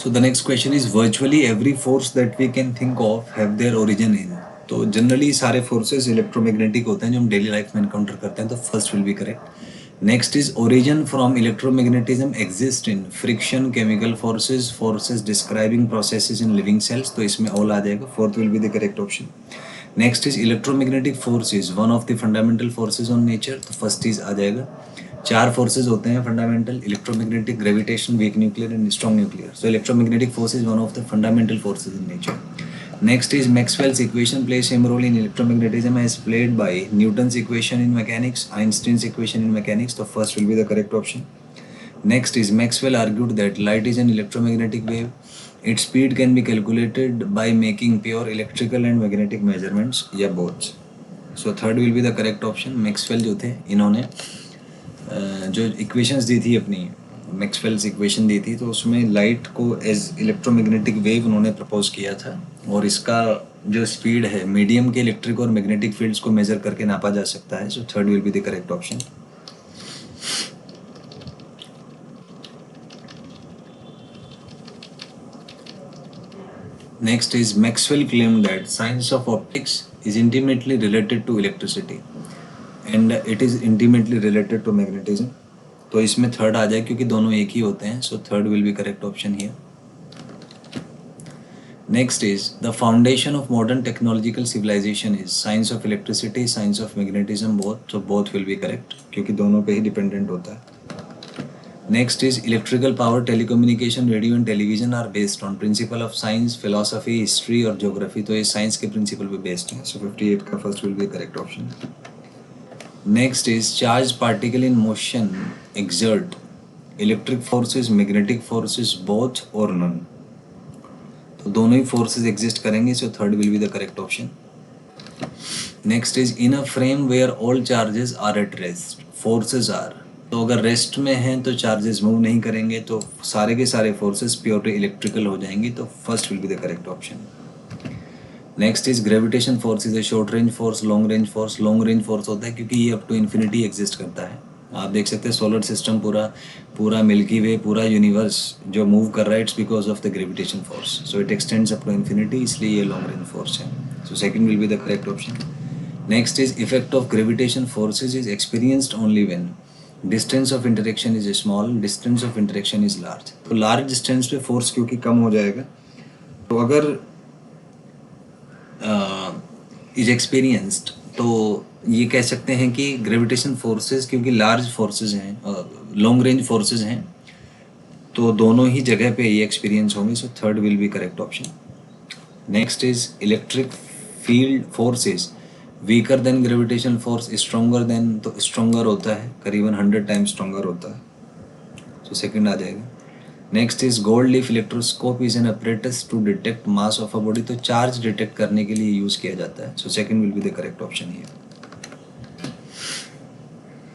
So the next question is virtually every force that we can think of have their origin in. तो generally सारे forces electromagnetic होते हैं जो हम daily life में encounter करते हैं, तो first will be correct. Next is origin from electromagnetism exist in friction, chemical forces, forces describing processes in living cells, तो इसमें ऑल आ जाएगा. Fourth will be the correct option. Next is electromagnetic force is one of the fundamental forces on nature, तो first is आ जाएगा. चार forces होते हैं fundamental: electromagnetic, gravitation, weak nuclear and strong nuclear. So electromagnetic force is one of the fundamental forces in nature. Next is Maxwell's equation plays same role in electromagnetism as played by Newton's equation in mechanics, Einstein's equation in mechanics. So first will be the correct option. Next is Maxwell argued that light is an electromagnetic wave. Its speed can be calculated by making pure electrical and magnetic measurements, या both. So third will be the correct option. Maxwell जो थे इन्होंने जो equations दी थी अपनी, Maxwell's equation दी थी, तो उसमें लाइट को एज इलेक्ट्रोमैग्नेटिक वेव उन्होंने प्रपोज किया था, और इसका जो स्पीड है मीडियम के इलेक्ट्रिक और मैग्नेटिक फील्ड्स को मेजर करके नापा जा सकता है. So third will be the correct option. Next is Maxwell claim that science of optics is intimately related to electricity and it is intimately related to magnetism. तो इसमें third आ जाए क्योंकि दोनों एक ही होते हैं. So third will be correct option here. Next is the foundation of modern technological civilization is science of electricity, science of magnetism, both. तो बोथ विल बी करेक्ट क्योंकि दोनों पे ही डिपेंडेंट होता है. Next is electrical power, telecommunication, radio and television are based on principle of science, philosophy, history और geography. तो ये साइंस के प्रिंसिपल पे बेस्ड है. सो 58 का first will be correct option. Next is charged particle in motion exert electric forces, magnetic forces, both or none. तो दोनों ही forces exist करेंगे. So third will be the correct option. Next is in a frame where all charges are at rest, forces are. तो अगर rest में हैं तो charges move नहीं करेंगे, तो सारे के सारे फोर्सेस प्योरली इलेक्ट्रिकल हो जाएंगी. तो first will be the correct option. Next is gravitation force is a short range force, long range force. Long range force होता है क्योंकि ये अप टू इन्फिनिटी एग्जिस्ट करता है. आप देख सकते हैं सोलर सिस्टम पूरा मिल्की वे, पूरा यूनिवर्स जो मूव कर रहा है, it's because of the gravitation force. So it extends up to infinity, इसलिए ये लॉन्ग रेंज फोर्स है. So second will be the correct option. Next is effect of gravitation forces is experienced only when distance of interaction is small, distance of interaction is large. तो large distance पे force क्योंकि कम हो जाएगा, तो अगर is experienced, तो ये कह सकते हैं कि ग्रेविटेशन फोर्सेस क्योंकि लार्ज फोर्सेस हैं, लॉन्ग रेंज फोर्सेस हैं, तो दोनों ही जगह पे ये एक्सपीरियंस होंगे. सो third will be correct option. Next is electric field forces weaker then gravitation force, stronger then, तो स्ट्रोंगर होता है, करीबन 100 टाइम्स स्ट्रोंगर होता है. सो सेकंड आ जाएगा. Next is gold leaf electroscope is an apparatus to detect mass of a body. तो charge detect करने के लिए यूज किया जाता है. So second will be the correct option here.